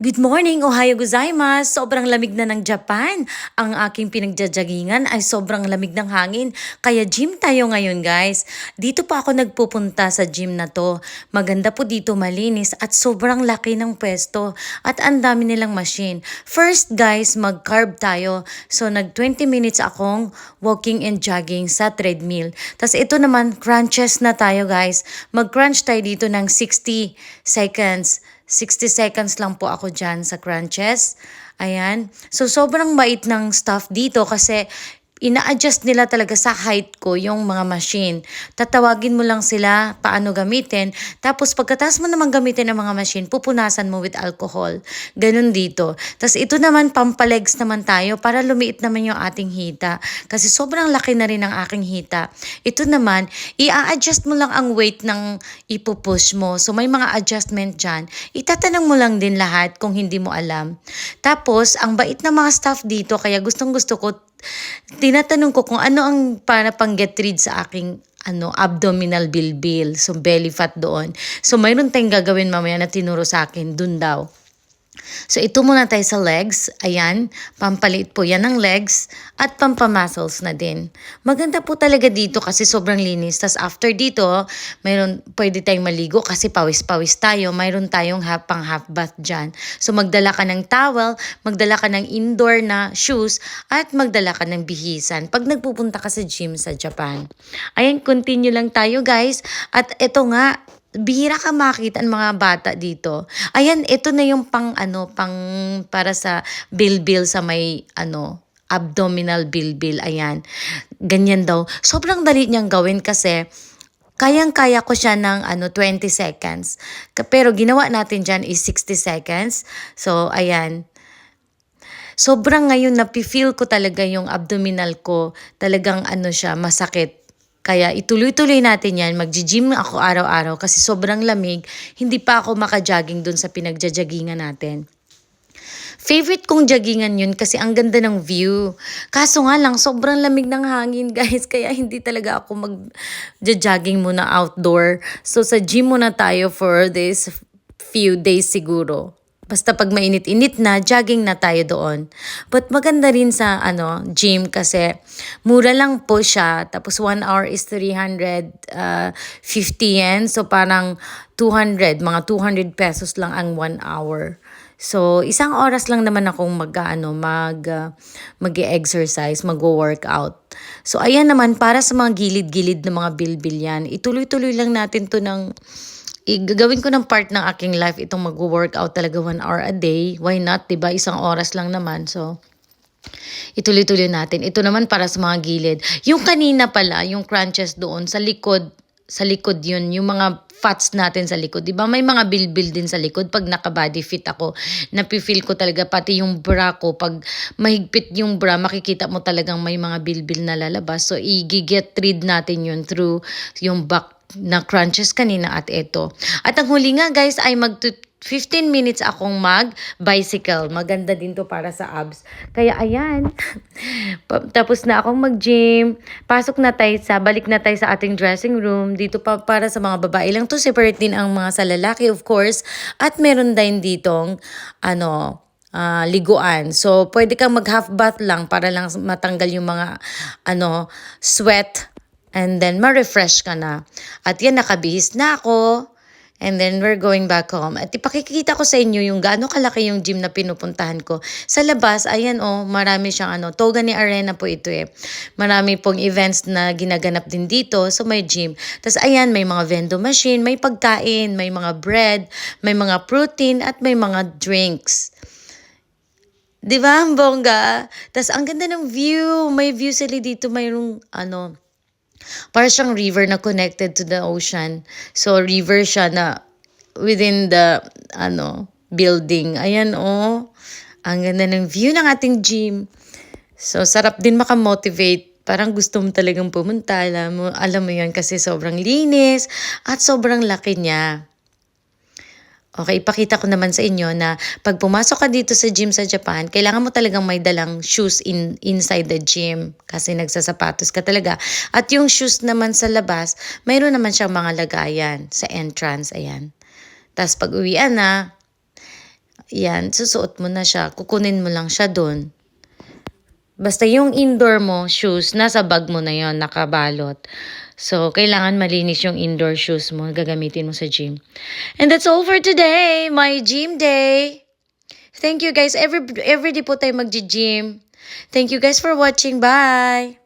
Good morning, ohayo gozaimasu. Sobrang lamig na ng Japan. Ang aking pinagjajagingan ay sobrang lamig ng hangin. Kaya gym tayo ngayon, guys. Dito pa ako nagpupunta sa gym na to. Maganda po dito, malinis at sobrang laki ng pwesto. At ang dami nilang machine. First, guys, mag-carb tayo. So, nag 20 minutes akong walking and jogging sa treadmill. Tapos ito naman, crunches na tayo, guys. Mag-crunch tayo dito ng 60 seconds. 60 seconds lang po ako dyan sa crunches. Ayan. So, sobrang bait ng staff dito kasi ina-adjust nila talaga sa height ko yung mga machine. Tatawagin mo lang sila paano gamitin. Tapos pagkatapos mo naman gamitin ang mga machine, pupunasan mo with alcohol. Ganun dito. Tapos ito naman, pampalegs naman tayo para lumiit naman yung ating hita. Kasi sobrang laki na rin ang aking hita. Ito naman, i-adjust mo lang ang weight ng ipupush mo. So may mga adjustment dyan. Itatanong mo lang din lahat kung hindi mo alam. Tapos, ang bait ng mga staff dito, kaya gustong gusto ko tinatanong ko kung ano ang para pang get rid sa aking abdominal bilbil. So, belly fat doon. So, mayroon tayong gagawin mamaya na tinuro sa akin. Dun daw. So, ito muna tayo sa legs. Ayan, pampalit po yan ng legs at pampamuscles na din. Maganda po talaga dito kasi sobrang linis. Tapos after dito, pwede tayong maligo kasi pawis-pawis tayo. Mayroon tayong pang half bath dyan. So, magdala ka ng towel, magdala ka ng indoor na shoes, at magdala ka ng bihisan pag nagpupunta ka sa gym sa Japan. Ayan, continue lang tayo, guys. At ito nga, bihira ka makita ang mga bata dito. Ayan, ito na yung pang para sa bilbil sa may abdominal bilbil. Ayan. Ganyan daw. Sobrang dali niyang gawin kasi kayang-kaya ko siya ng 20 seconds. Pero ginawa natin dyan is 60 seconds. So, ayan. Sobrang ngayon napi-feel ko talaga yung abdominal ko. Talagang siya, masakit. Kaya ituloy-tuloy natin yan. Mag-gym ako araw-araw kasi sobrang lamig. Hindi pa ako maka-jogging dun sa pinagjajagingan natin. Favorite kong joggingan yun kasi ang ganda ng view. Kaso nga lang, sobrang lamig ng hangin, guys. Kaya hindi talaga ako mag-jogging muna outdoor. So sa gym muna tayo for this few days siguro. Basta pag mainit-init na, jogging na tayo doon. But maganda rin sa gym kasi mura lang po siya. Tapos 1 hour is 350 yen. So parang 200, mga 200 pesos lang ang 1 hour. So, isang oras lang naman akong mag-exercise, mag-workout. So, ayan naman, para sa mga gilid-gilid na mga bilbil yan, ituloy-tuloy lang natin to gagawin ko ng part ng aking life itong mag-workout talaga 1 hour a day. Why not, diba? Isang oras lang naman. So, ituloy-tuloy natin. Ito naman para sa mga gilid. Yung kanina pala, yung crunches doon, sa likod yun, yung mga fats natin sa likod. Diba may mga bilbil din sa likod pag naka-body fit ako. Napifeel ko talaga pati yung bra ko. Pag mahigpit yung bra, makikita mo talagang may mga bilbil na lalabas. So, i-get rid natin yun through yung back na crunches kanina at ito. At ang huli nga, guys, ay 15 minutes akong mag-bicycle. Maganda din to para sa abs. Kaya ayan, tapos na akong mag-gym. Balik na tayo sa ating dressing room. Dito pa para sa mga babae lang to. Separate din ang mga sa lalaki, of course. At meron din ditong, liguan. So, pwede kang mag-half bath lang para lang matanggal yung mga, sweat. And then, ma-refresh ka na. At yan, nakabihis na ako. And then, we're going back home. At ipakikita ko sa inyo yung gaano kalaki yung gym na pinupuntahan ko. Sa labas, ayan marami siyang Togani Arena po ito eh. Marami pong events na ginaganap din dito. So, may gym. Tapos, ayan, may mga vending machine, may pagkain, may mga bread, may mga protein, at may mga drinks. Di ba, ang bongga? Tapos, ang ganda ng view. May view sila dito. Mayroong, para siyang river na connected to the ocean. So, river siya na within the, building. Ayan, ang ganda ng view ng ating gym. So, sarap din makamotivate. Parang gusto mo talagang pumunta. Alam mo yun kasi sobrang linis at sobrang laki niya. Okay, ipakita ko naman sa inyo na pag pumasok ka dito sa gym sa Japan, kailangan mo talagang may dalang shoes inside the gym kasi nagsasapatos ka talaga. At yung shoes naman sa labas, mayroon naman siyang mga lagayan sa entrance, ayan. Tapos pag uwian na, Yan, susuot mo na siya. Kukunin mo lang siya doon. Basta yung indoor mo, shoes, nasa bag mo na yon nakabalot. So, kailangan malinis yung indoor shoes mo, gagamitin mo sa gym. And that's all for today, my gym day. Thank you guys. Every day po tayo mag-gym. Thank you guys for watching. Bye!